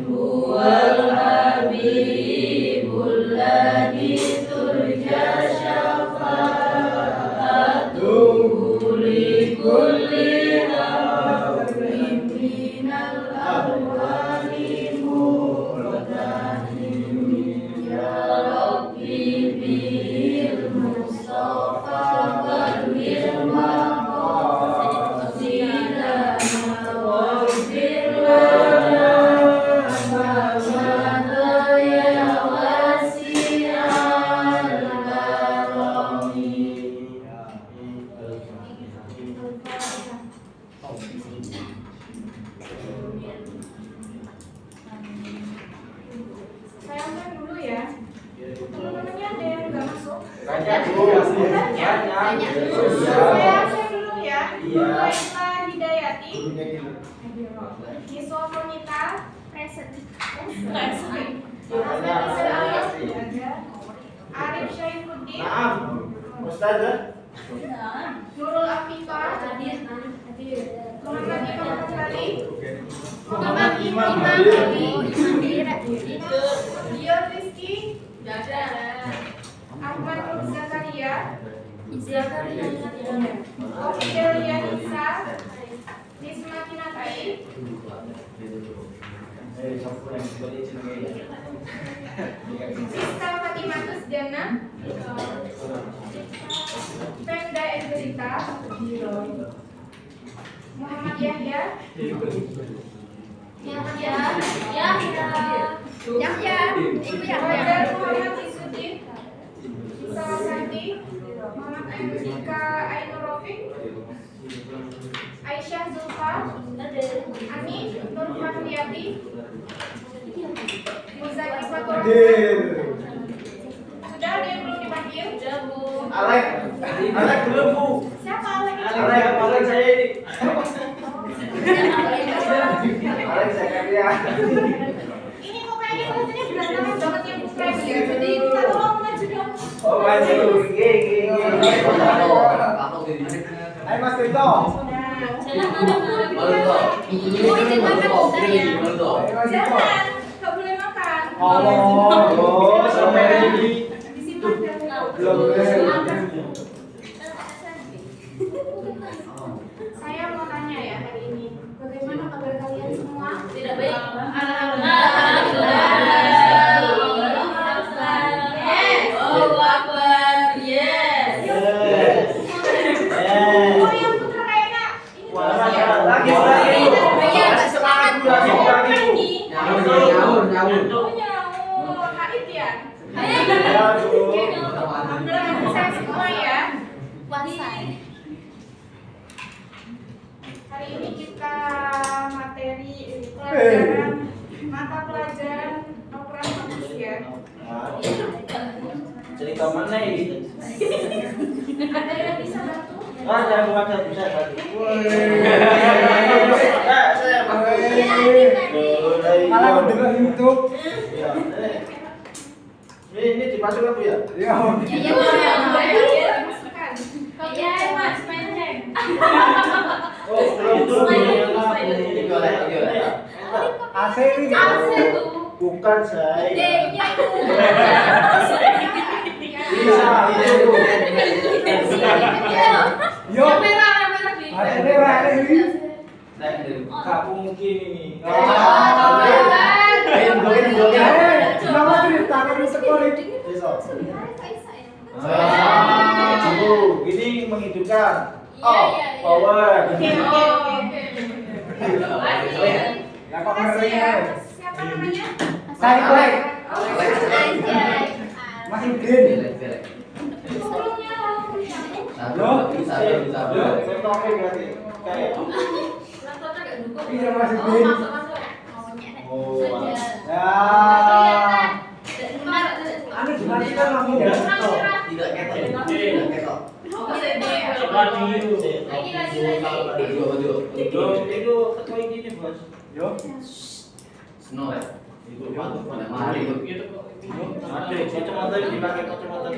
huwal habibul ladzi turja syafa'atuhu li kulli rabbin minal arwani murtahin ya rabbi bil mustafa wal Saya ambil dulu ya. Teman-temannya ada yang nggak masuk? Banyak dulu. Banyak. Saya ambil dulu ya. Laila Hidayati. Niswa Konita. Present. Arif Syaifuddin. Ustazah. Nurul Afifah. Muhammad Imam Ghazali. Muhammad Imam Ghazali. Dion Rizky. Ahmad Nur Zakaria. Ofidelia Nisa. Nisma Kinakai. Sista Fatimatus Dana. Pemda Egrita. Muhammad Yahya. Fajar Muhammad Isuddin. Sawasanti. Muhammad Andika Ainur Rafiq. Aisyah Zulfa. Ani Nur Fahriyati. Muzaki Fatur. Sudah ada yang belum dipanggil? Alek belum Bu. Siapa Alek? Alek saya ini. Alek saya kerja. Ini kok kayaknya kelihatannya berantakan banget yang bukan ya. Jadi kita tolong maju dong. Oh maju. Gini. Hai Mas Tito. Jangan, nggak boleh makan. Oh, sampai ini. Disimpan Belum Saya mau tanya ya hari ini, bagaimana kabar kalian semua? Tidak baik. Oh yang putra kayaknya ini lagi. Oh nyaur, haid ya? Alhamdulillah saya semua ya. Hari ini kita materi pelajaran mata pelajaran operan manusia. Cerita mana ini? Ada yang bisa bantu? Jangan baca bisa tadi. Malah mendengar YouTube. Ini dimasukkan Bu ya? Iya. Masukkan. Mas, main hand. Oh, belum. Ini boleh. AC ini. Bukan saya. Bisa itu. Yo. Kamera ini. Enggak mungkin ini. Kenapa ceritakan di sekolah ini? Ini menghidupkan. Power. Terima kasih ya. Siapa namanya? Saya Oh, Mas Udin. Sebelumnya Iya Mas Udin. Oh. Ya. Anu gimana kita ngomong ya? Tidak ketok. Itu ketua ini Bos. Yo. Snow ya? Itu patut pada mari. Ada kacamata dipakai kacamata.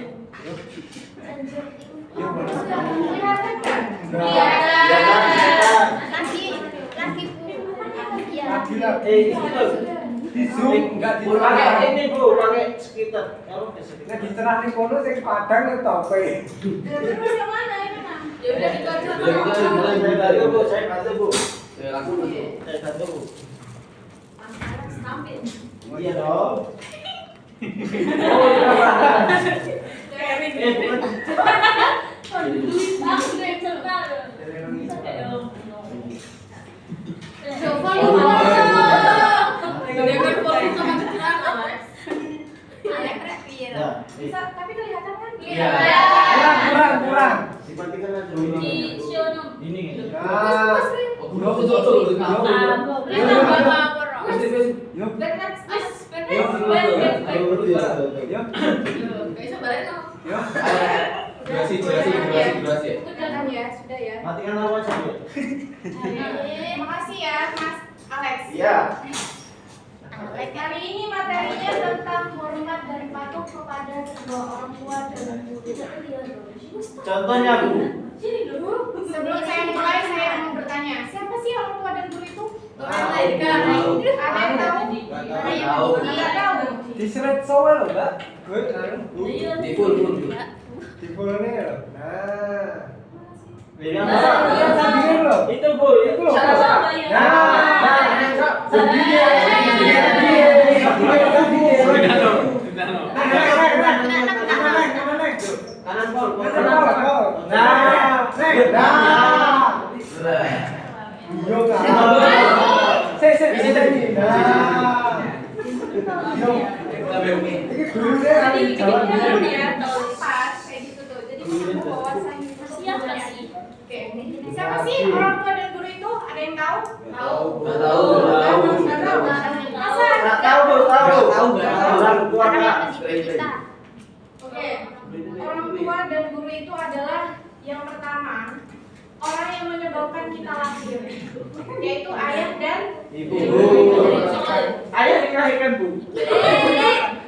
kelihatan kan? Iya. Laki Di zoom enggak Pakai ini Bu, pakai sekitar. Kalau Nah di tengah nih kono sing padang ya tope. Terus yang mana yang mana? Ya udah gitu aja. saya bantu Bu, saya bantu Bu. Ya langsung masuk. Saya bantu Bu. Tampil. Iya dong. Aku udah cerita. Coba lu bisa, tapi kelihatan kan? Iya. Kurang. Dimatikan aja Di ini. show Ini. Nah, Udah betul. yuk. Yuk. Durasi. Udah ya, sudah ya. Matikan apa aja Bu? Makasih ya, Mas Alex. Iya. Kali ini materinya tentang hormat dan patuh kepada kedua orang tua dan guru. Contohnya Bu. Sini dulu. Sebelum saya mulai, saya mau bertanya, siapa sih orang tua dan guru itu? Orang lain kan. Ada yang tahu? Tahu. Nggak tahu. Di seret soal loh, Mbak. Gue Di full. di full ini loh. Nah. Yang Nah, mana? Yang tadi loh. Itu Bu, itu loh. Sama ya. Kanan Pol. Jadi bikin ya, Pas kayak gitu tuh. Jadi wawasan siapa sih? Oke. Siapa sih orang tua dan guru itu? Ada yang tahu? Tahu. Nggak tahu. Masa? Nggak tahu Bu, tahu. Orang tua Orang yang Kak. mendidik kita. Oke. Orang tua dan guru itu adalah yang pertama orang yang menyebabkan kita lahir, yaitu ayah dan Ibu. Ayah dilahirkan Bu.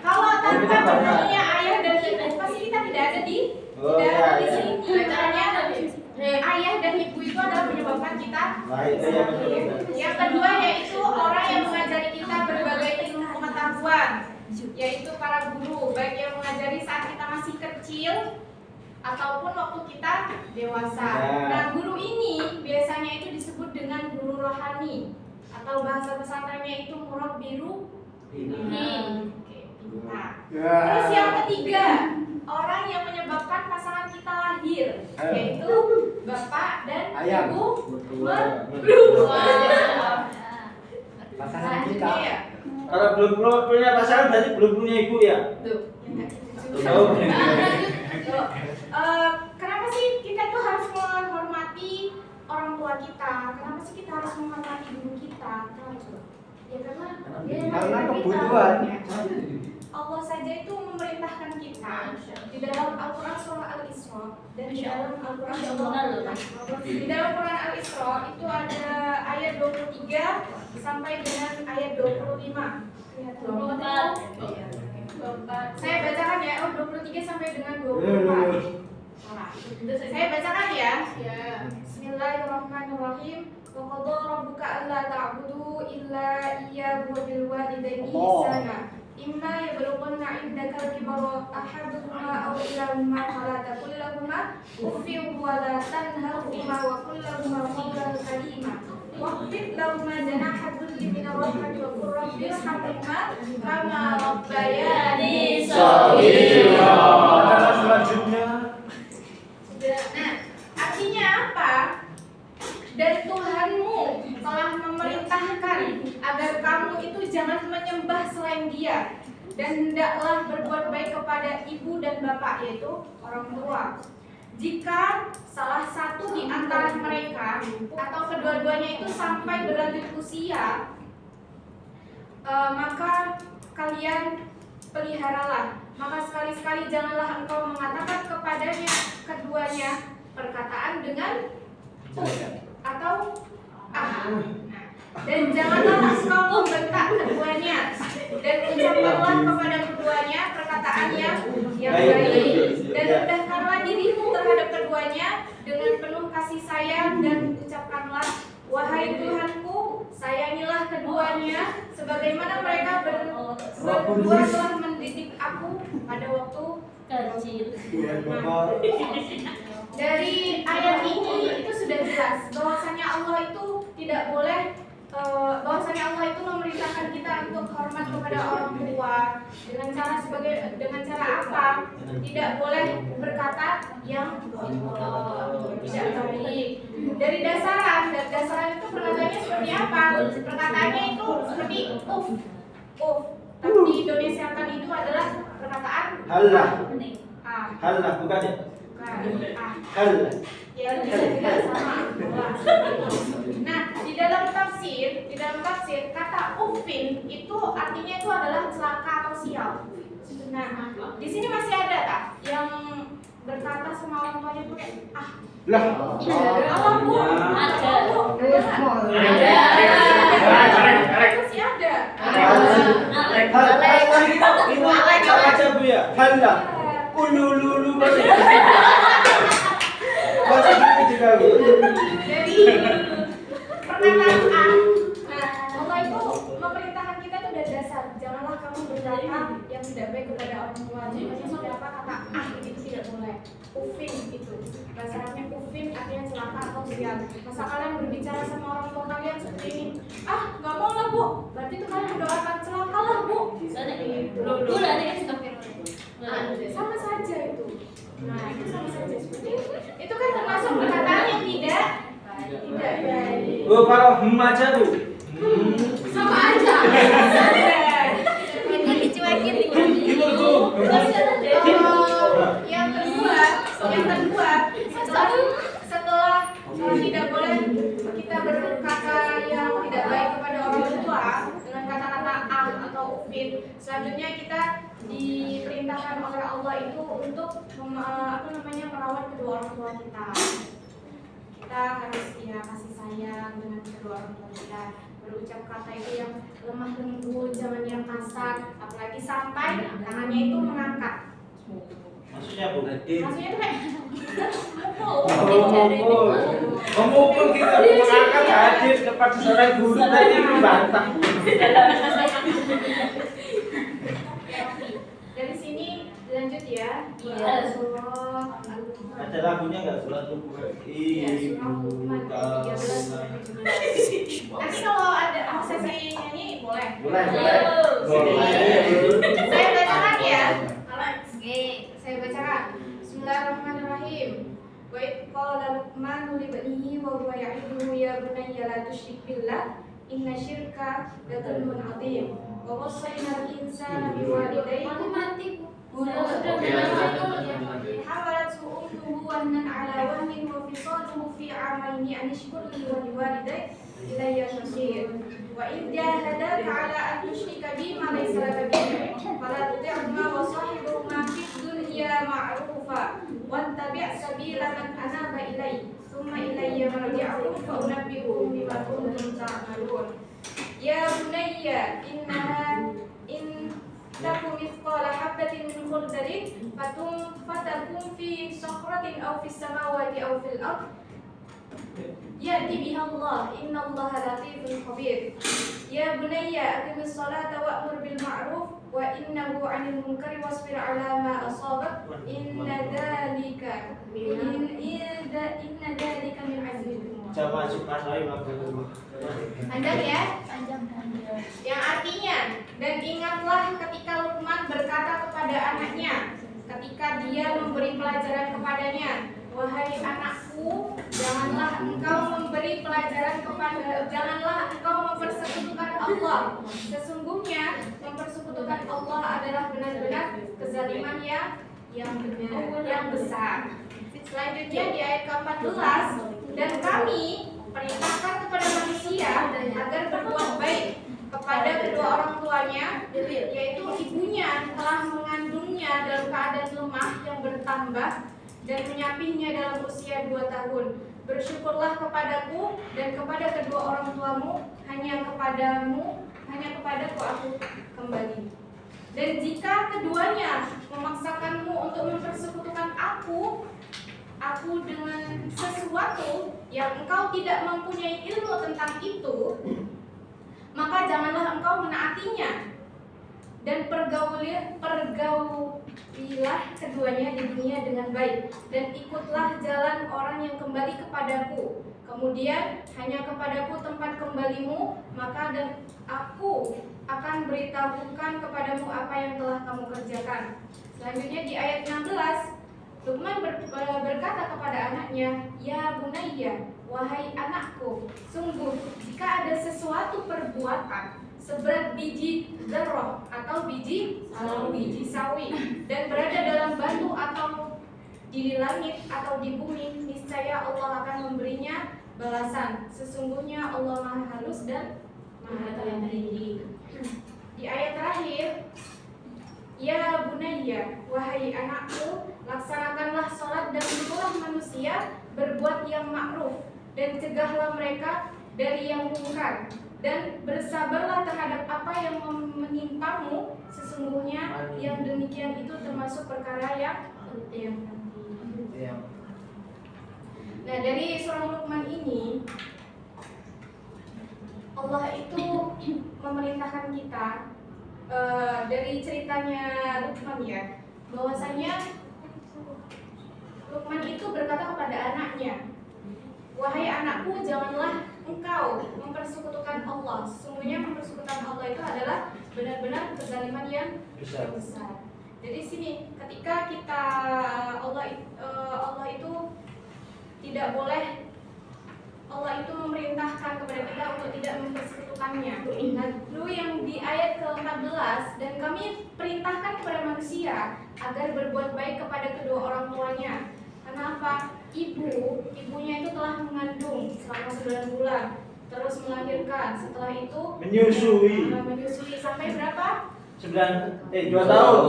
kalau tanpa berdirinya ayah dan ibu pasti kita tidak ada di sini. Caranya ayah dan ibu itu adalah menyebabkan kita Baik, iya betul. Yang kedua yaitu orang yang mengajari kita berbagai ilmu pengetahuan, yaitu para guru, baik yang mengajari saat kita masih kecil ataupun waktu kita dewasa. Nah, guru ini biasanya itu disebut dengan guru rohani atau bahasa pesantrennya itu murabbiru ini. Oke, pintar. Terus yang ketiga, orang yang menyebabkan pasangan kita lahir, yaitu bapak dan Ayah. ibu Pasangan Selanjutnya kita. ya. Kalau belum punya pasangan berarti belum punya ibu ya? Tuh, yang nggak gitu. Oh. Tuh. Kenapa sih kita tuh harus menghormati orang tua kita? Kenapa sih kita harus menghormati guru kita? Kenapa coba? Ya karena dia yang Karena mengajar kita. kebutuhan. Allah saja itu memerintahkan kita di dalam Al-Quran surah Al-Isra dan di dalam Al-Quran Quran Al-Isra itu ada ayat 23 sampai dengan ayat 25. Lihat dulu. Saya bacakan ya, 23 sampai dengan 24. Saya bacakan ya. Bismillahirrahmanirrahim. Wa qadha rabbuka alla ta'budu illa iyyahu wa bil walidayni ihsana. Imma yablughanna 'indaka al-kibara ahaduhuma aw kilahuma fala taqul lahumā uffin wa la tanharhumā wa qul lahumā qawlan karīmā. Waqfid lahumā janāha dhulli mina rahmati wa qur rabbi irhamhumā kamā rabbayānī shaghīrā. Selanjutnya. Nah, artinya apa? Dan Tuhanmu telah memerintahkan agar kamu itu jangan menyembah selain Dia dan hendaklah berbuat baik kepada ibu dan bapak, yaitu orang tua. Jika salah satu di antara mereka atau kedua-duanya itu sampai berlanjut usia, maka kalian peliharalah. Maka sekali-sekali janganlah engkau mengatakan kepadanya keduanya perkataan dengan atau dan janganlah engkau membentak keduanya dan ucapkanlah kepada keduanya perkataan yang baik dan rendahkanlah dirimu terhadap keduanya dengan penuh kasih sayang dan ucapkanlah Wahai Tuhanku, sayangilah keduanya sebagaimana mereka berdua telah mendidik aku pada waktu Kecil. Nah, dari ayat ini itu sudah jelas bahwasanya Allah itu tidak boleh bahwasanya Allah itu memerintahkan kita untuk hormat kepada orang tua dengan cara apa? Tidak boleh berkata yang tidak baik. Dari dasaran itu perkataannya seperti apa? Perkataannya itu seperti uf. Tapi di Indonesia kan itu adalah perkataan Halah. ah. Halah bukan ya? Bukan. Halah. Ya bisa juga sama. Nah, di dalam tafsir kata ufin itu artinya itu adalah celaka atau sial. Nah, di sini masih ada tak yang berkata sama orang tuanya itu kayak Lah. Allah bu, Ada. masih ada. Halah aja Bu ya. Halah. Ulululu masih. Masih gitu juga Bu. Jadi perkataan nah Allah itu memerintahkan kita itu udah dasar. Janganlah kamu berkata yang tidak baik kepada orang tua. Jadi maksudnya apa kata itu tidak boleh. Ufin itu bahasa Arabnya ufin artinya celaka atau sial. Masa kalian berbicara sama orang tua kalian seperti ini, nggak mau lah bu, berarti itu kalian mendoakan celaka lah bu. Dulu ada yang suka Sama saja itu. Nah itu sama saja seperti itu. Itu kan termasuk perkataan yang tidak baik. Oh kalau aja Bu. Sama aja. Ini dicuekin Itu Bu. Yang kedua setelah tidak boleh kita berkata yang tidak baik kepada orang tua dengan kata-kata atau ufin. Selanjutnya kita diperintahkan oleh Allah itu untuk merawat kedua orang tua kita. Kita harus kasih sayang dengan kedua orang tua kita, berucap kata itu yang lemah lembut, jangan yang kasar, apalagi sampai tangannya itu mengangkat. Maksudnya Bu. Maksudnya itu kayak Memukul kita mengangkat hadir kepada seorang guru tadi membantah. dari sini lanjut ya. Iya. Ada lagunya nggak surat Ibu Nanti kalau ada sesi nyanyi boleh. Boleh. Saya bacakan ya. Oke. Saya bacakan. Bismillahirrahmanirrahim. Wa idh qala Luqmanu li banihi wa huwa ya'iduhu ya bunayya la tusyrik billah inna syirka la dzulmun 'adzim. Wa wassayna al-insana biwalidayhi حملته أمه وهنا على وهن وفصاله في عامين أن اشكر لي ولوالديك إلي المصير وإذ جاهداك على أن تشرك بي ما ليس لك به علم فلا تطعهما وصاحبهما في الدنيا معروفا واتبع سبيل من أناب إلي ثم إلي مرجعكم فأنبئكم بما كنتم تعملون يا بني إنها إن تكن مثقال حبة من خردل فتكن في صخرة أو في السماوات أو في الأرض يأتي بها الله إن الله لطيف خبير يا بني أقم الصلاة وأمر بالمعروف وإنه عن المنكر واصبر على ما أصابك إن ذلك من عزم الأمور. Panjang ya? Yang artinya, dan ingatlah ketika Luqman berkata kepada anaknya ketika dia memberi pelajaran kepadanya, wahai anakku, janganlah engkau mempersekutukan Allah. Sesungguhnya mempersekutukan Allah adalah benar-benar kezaliman yang besar. Selanjutnya di ayat ke-14, dan kami perintahkan kepada manusia agar berbuat baik kepada kedua orang tuanya, yaitu ibunya telah mengandungnya dalam keadaan lemah yang bertambah dan menyapihnya dalam usia 2 tahun. Bersyukurlah kepadaku dan kepada kedua orang tuamu, hanya kepadaku aku kembali. Dan jika keduanya memaksakanmu untuk mempersekutukan aku dengan sesuatu sesuatu yang engkau tidak mempunyai ilmu tentang itu, maka janganlah engkau menaatinya, dan pergaulilah keduanya di dunia dengan baik, dan ikutlah jalan orang yang kembali kepadaku. Kemudian hanya kepadaku tempat kembalimu, maka dan aku akan beritahukan kepadamu apa yang telah kamu kerjakan. Selanjutnya di ayat 16, Luqman berkata kepada anaknya, "Ya bunayya, wahai anakku, sungguh jika ada sesuatu perbuatan seberat biji zarrah atau biji sawi dan berada dalam batu atau di langit atau di bumi, niscaya Allah akan memberinya balasan. Sesungguhnya Allah Maha Halus dan Maha Tinggi." Di ayat terakhir, "Ya bunayya, wahai anakku, laksanakanlah sholat dan suruhlah manusia berbuat yang ma'ruf dan cegahlah mereka dari yang mungkar, dan bersabarlah terhadap apa yang menimpamu, sesungguhnya yang demikian itu termasuk perkara yang penting." Nah, dari surah Luqman ini Allah itu memerintahkan kita dari ceritanya Luqman ya, bahwasanya Luqman itu berkata kepada anaknya, "Wahai anakku, janganlah engkau mempersekutukan Allah. Sesungguhnya mempersekutukan Allah itu adalah benar-benar kezaliman yang besar." Jadi sini ketika kita Allah itu tidak boleh, Allah itu memerintahkan kepada kita untuk tidak mempersekutukannya. Lalu yang di ayat ke-14, "Dan kami perintahkan kepada manusia agar berbuat baik kepada kedua orang tuanya." Kenapa? Ibunya itu telah mengandung selama 9 bulan, terus melahirkan, setelah itu menyusui sampai berapa? 2 tahun.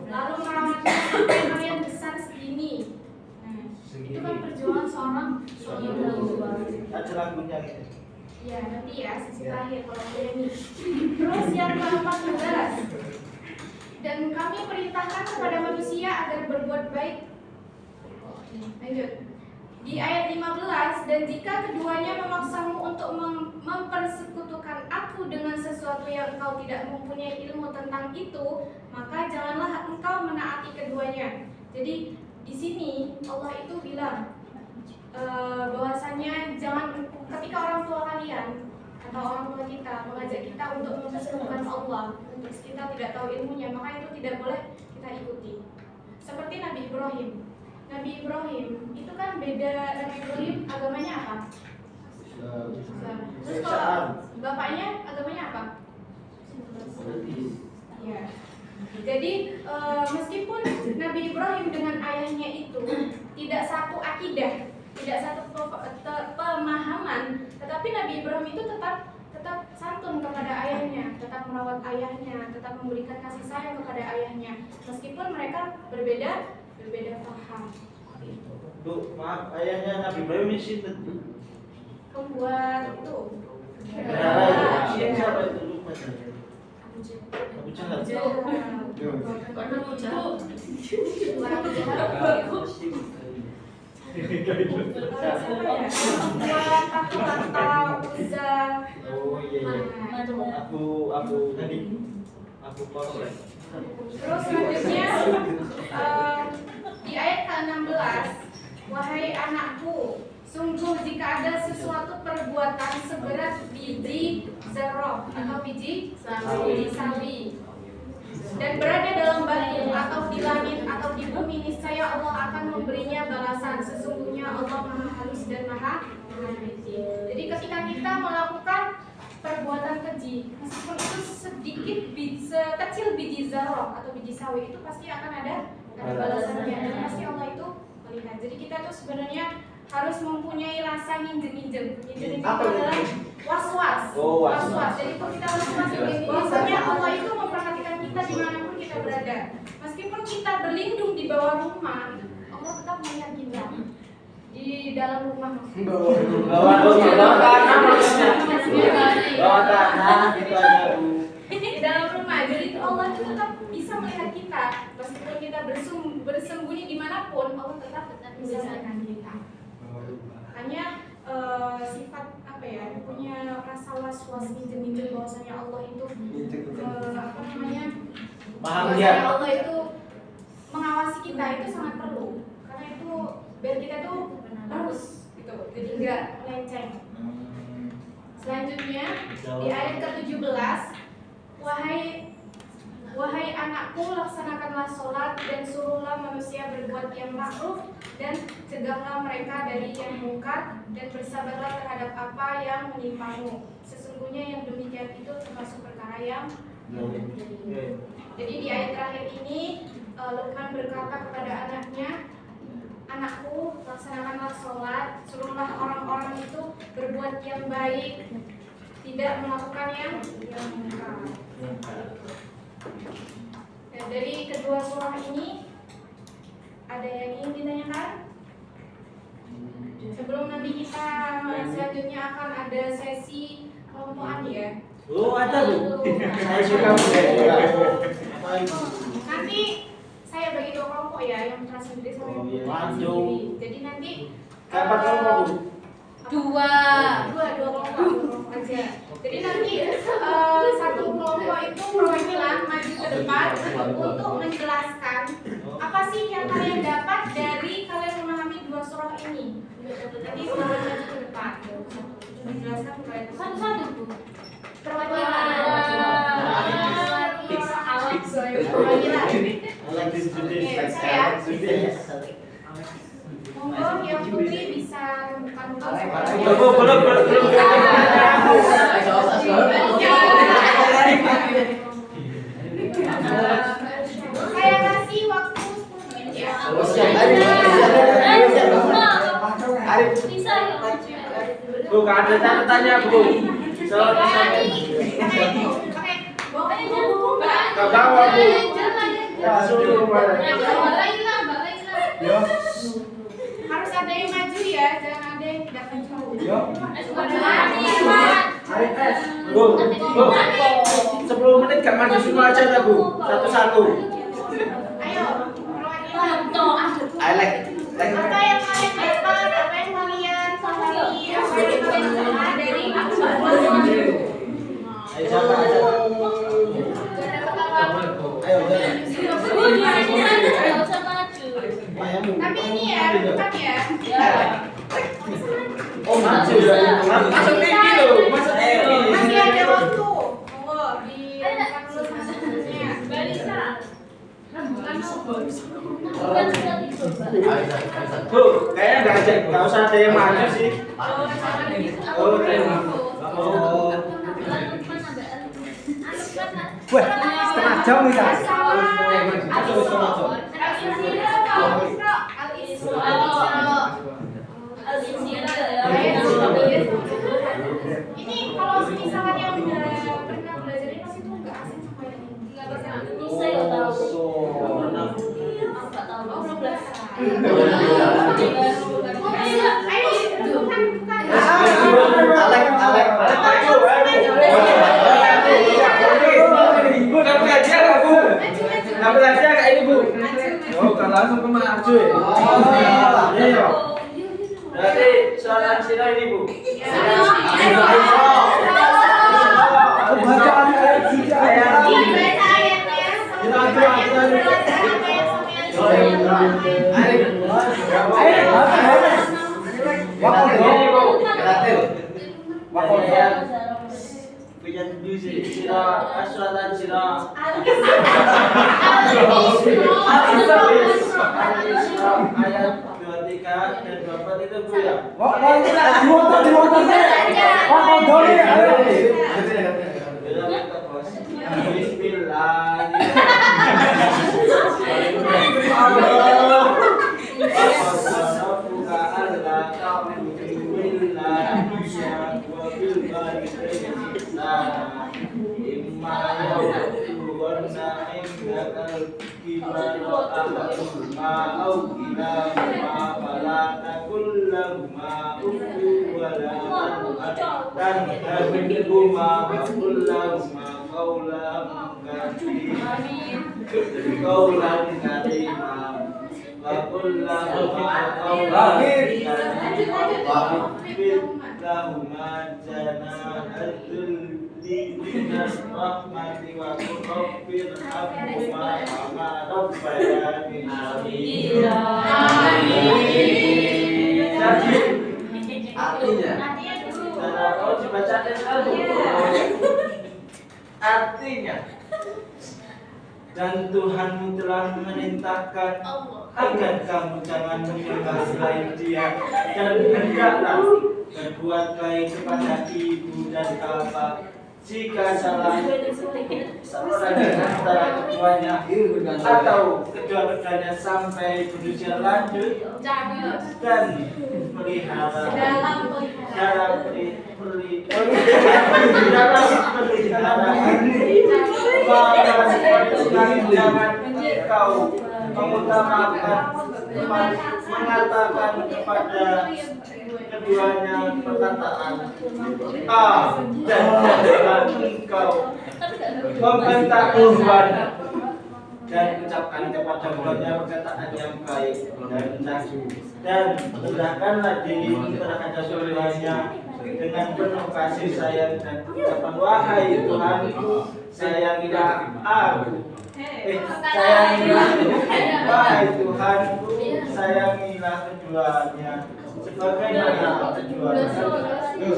Lalu merawatnya sampai kalian besar segini. Itu kan perjuangan seorang ibu. Ada lagunya gitu. Ya, nanti ya sisi terakhir kalau ini. Terus yang ke-14, "Dan kami perintahkan kepada manusia agar berbuat baik." Lanjut. Di ayat 15, "Dan jika keduanya memaksamu untuk mempersekutukan aku dengan sesuatu yang engkau tidak mempunyai ilmu tentang itu, maka janganlah engkau menaati keduanya." Jadi di sini Allah itu bilang bahwasanya jangan, ketika orang tua kalian atau orang tua kita mengajak kita untuk mempersekutukan Allah, terus kita tidak tahu ilmunya, maka itu tidak boleh kita ikuti. Seperti Nabi Ibrahim. Nabi Ibrahim itu kan beda. Nabi Ibrahim agamanya apa? Islam. Terus kalau bapaknya agamanya apa? Ya. Jadi meskipun Nabi Ibrahim dengan ayahnya itu tidak satu akidah, tidak satu pemahaman, tetapi Nabi Ibrahim itu tetap santun kepada ayahnya, tetap merawat ayahnya, tetap memberikan kasih sayang kepada ayahnya, meskipun mereka berbeda paham. Tuh, maaf, ayahnya Nabi Ibrahim ini sinten? Pembuat itu. Siapa itu? Lupa saya. Abu Jahal. Oh iya. Aku Korban. Terus selanjutnya di ayat ke-16, "Wahai anakku, sungguh jika ada sesuatu perbuatan seberat biji zarrah atau biji sawi dan berada dalam batu atau di langit atau di bumi, niscaya Allah akan memberinya balasan. Sesungguhnya Allah Maha Halus dan Maha Tinggi." Jadi ketika kita melakukan perbuatan keji, meskipun itu sedikit, sekecil biji zarrah atau biji sawi, itu pasti akan ada balasannya, dan pasti Allah itu melihat. Jadi kita tuh sebenarnya harus mempunyai rasa nginjek-nginjek. Nginjek itu adalah was-was. Was-was. Jadi kalau kita was-was, biasanya Allah itu memperhatikan kita dimanapun kita berada. Meskipun kita berlindung di bawah rumah, Allah tetap melihat kita. Di dalam rumah. Bawah tanah itu aja, Bu. Di dalam rumah. Jadi Allah itu tetap bisa melihat kita. Meskipun kita bersembunyi dimanapun, Allah tetap menyelesaikan kita. Hanya sifat apa ya, punya rasa was-was minjem bahwasanya Allah itu apa namanya, Bahagia. Allah itu mengawasi kita itu sangat perlu, karena itu biar kita tuh harus gitu, jadi nggak melenceng. Selanjutnya di ayat ke-17, Wahai anakku, laksanakanlah sholat dan suruhlah manusia berbuat yang ma'ruf dan cegahlah mereka dari yang mungkar dan bersabarlah terhadap apa yang menimpamu. Sesungguhnya yang demikian itu termasuk perkara yang Jadi di ayat terakhir ini Luqman berkata kepada anaknya, anakku, laksanakanlah sholat, suruhlah orang-orang itu berbuat yang baik, tidak melakukan yang mungkar. Dan dari kedua surah ini ada yang ingin ditanyakan? Sebelum nanti kita selanjutnya akan ada sesi kelompokan ya. Oh, ada Bu. Saya suka Nanti saya bagi 2 kelompok ya, yang kelas sendiri sama yang kelas sendiri. Jadi nanti kapan kelompok Bu? dua kelompok aja. Jadi nanti satu kelompok itu perwakilan maju ke depan untuk menjelaskan apa sih yang kalian dapat dari kalian memahami 2 surah ini. Nanti silahkan maju ke depan menjelaskan kalian satu-satu. Perwakilan. Monggo yang putri bisa membuka Belum. Saya kasih waktu 10 menit ya. Bisa ya? Bu, ada catatannya Bu. Harus ada yang maju ya, jangan ada yang tidak maju. Bu, 10 menit gak maju semua aja ya Bu. Satu-satu. Ayo, perwakilan. I like. Apa yang kalian dapat? Apa yang kalian pahami? Apa yang kalian dengar dari Ayo siapa aja? Tapi ini ya, bukan ya. Oh, maju ya. Masuk tinggi loh. Masuk tinggi. Masih ada waktu. Monggo dibuka dulu masuknya. Bu, kayaknya nggak usah ada yang maju sih. Oh, Wah, setengah jam nih Kak. Ini kalau misalkan yang udah pernah belajar ini pasti tuh nggak asing sama yang nggak bisa. Bisa ya tahu. Oh, kan langsung ke maju ya. Iya. Berarti suara sila ini Bu. Bacaan ayat 3 ayat. Ayat 23 dan 24 itu Bu ya. Aqul lahuma lahuma janahul minas rahmati wa qul rabbir hamhuma kama rabbayani Jadi Artinya. oh dibacakan dulu. Artinya dan Tuhanmu telah memerintahkan agar kamu jangan menyembah selain Dia dan hendaklah berbuat baik kepada ibu dan bapak. Jika salah seorang di antara keduanya atau kedua-duanya sampai berusia lanjut dan melihara dalam peliharaan jangan engkau mengutamakan mengatakan kepada keduanya perkataan dan jangan engkau membentak Tuhan dan ucapkan kepada keduanya perkataan yang baik dan rendahkanlah diri terhadap keduanya dengan penuh kasih sayang dan ucapan wahai Tuhanku sayangilah aku wahai Tuhanku sayangilah keduanya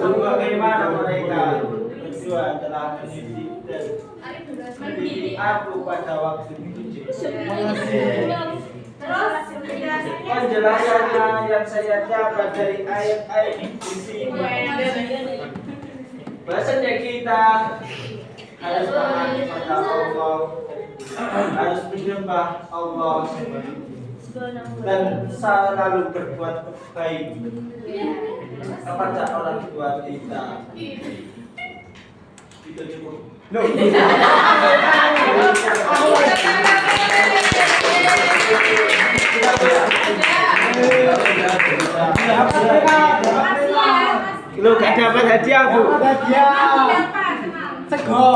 sebagaimana mereka berdua telah mendidik aku pada waktu kecil. Penjelasannya yang saya dapat dari ayat-ayat di sini, bahasanya kita harus taat kepada Allah, harus menyembah Allah dan selalu berbuat baik kepada orang tua kita. Itu cukup. Lu gak dapat hadiah, Bu. Sego.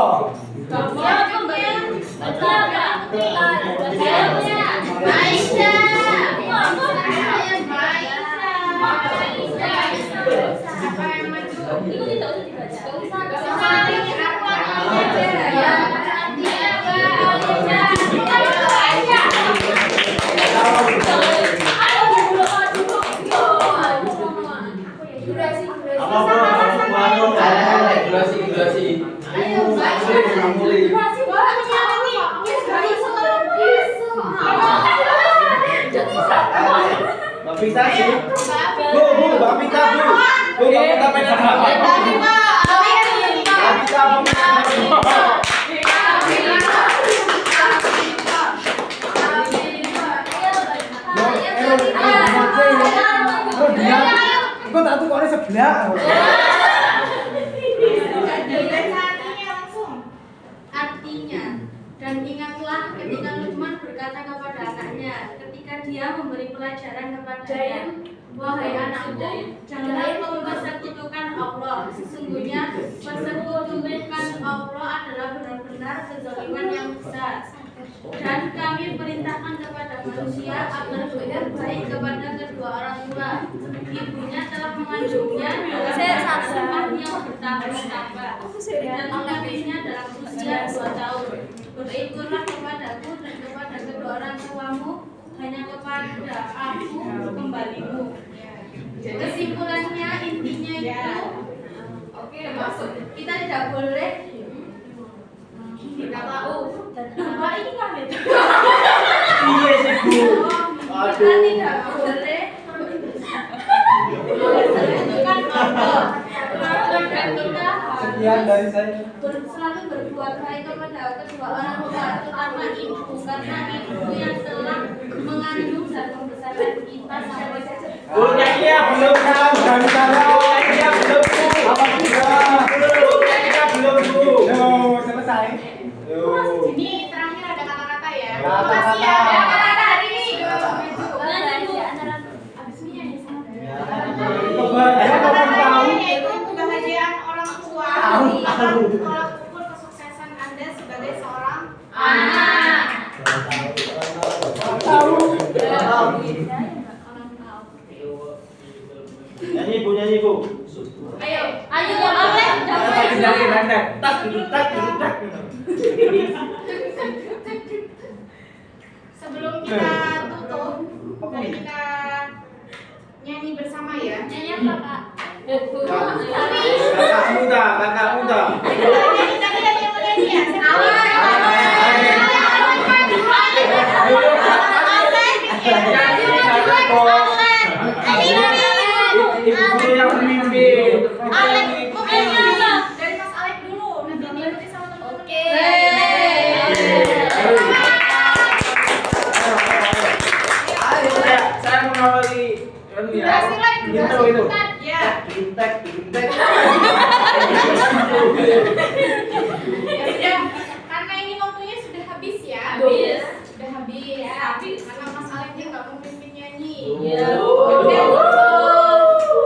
Pita sih. Bu, Mbak Pita, Bu. Bu, Mbak Pita pengen apa? Kok tak tuh kok sebelah. Artinya, dan ingatlah ketika Luqman berkata kepada anaknya ketika dia memberi pelajaran kepadanya, wahai anakku, janganlah kau mempersekutukan Allah. Sesungguhnya persekutukan Allah adalah benar-benar kezaliman yang besar. Dan kami perintahkan kepada manusia agar berbuat baik kepada kedua orang tua. Ibunya telah mengandungnya dalam rumah yang bertambah-tambah dan mengandungnya dalam usia 2 tahun. Berikurlah kepadaku dan kepada kedua orang tuamu, hanya kepada aku kembalimu. Kesimpulannya, intinya itu, maksud kita tidak boleh kita tahu apa ini kami Iya sih, Bu. kita tidak boleh mempersekutukan Allah. Dan kita Sekian dari saya. selalu berbuat baik kepada kedua orang tua, terutama ibu, karena ibu yang telah mengandung dan membesarkan kita sampai Bunya iya belum kan? Dari sana. Iya belum, Bu. Apa belum? Bunya iya belum, Bu. Yo, selesai. Yo. Ini terakhir ada kata-kata ya. Kata-kata. Makasih ya. Kata-kata hari ini. Tahu. Yaitu kebahagiaan orang tua akan tolak ukur kesuksesan Anda sebagai seorang anak. Tahu. nyanyi Bu. Ayo. Ayo oleh. Sebelum kita tutup, mari kita nyanyi bersama ya. Nyanyi apa, Kak? Kakak muda. Nyanyi tadi ada yang mau nyanyi ya? Ibu guru yang memimpin. Dari Mas Alek dulu, nanti diikuti sama teman-teman. Oke. Saya mengawali ini ya. Berhasil Lek? Itu. Ya. Intek. Ya sudah, karena ini waktunya sudah habis ya. Habis. Sudah habis. Karena Mas Alek dia nggak mau pimpin nyanyi. Iya.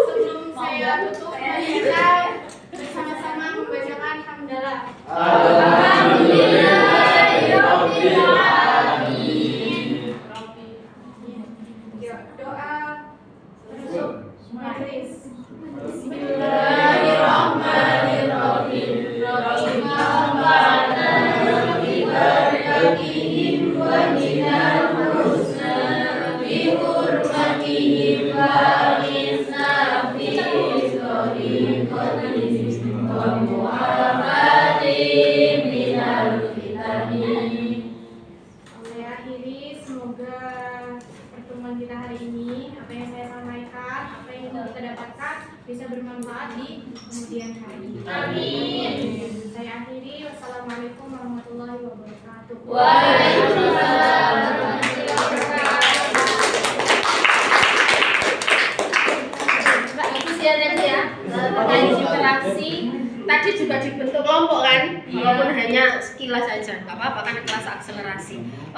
Sebelum saya tutup, mari kita bersama-sama membacakan hamdalah. Ya, doa penutup majelis. Bismillahirrahmanirrahim. Saya akhiri, semoga pertemuan kita hari ini, apa yang saya sampaikan, apa yang kita dapatkan bisa bermanfaat di kemudian hari. Amin. Saya akhiri, wassalamualaikum warahmatullahi wabarakatuh. Waalaikumsalam. Mbak, itu sih tadi ya terkait interaksi. Tadi juga dibentuk kelompok kan, walaupun hanya sekilas saja, nggak apa-apa kan kelas akselerasi.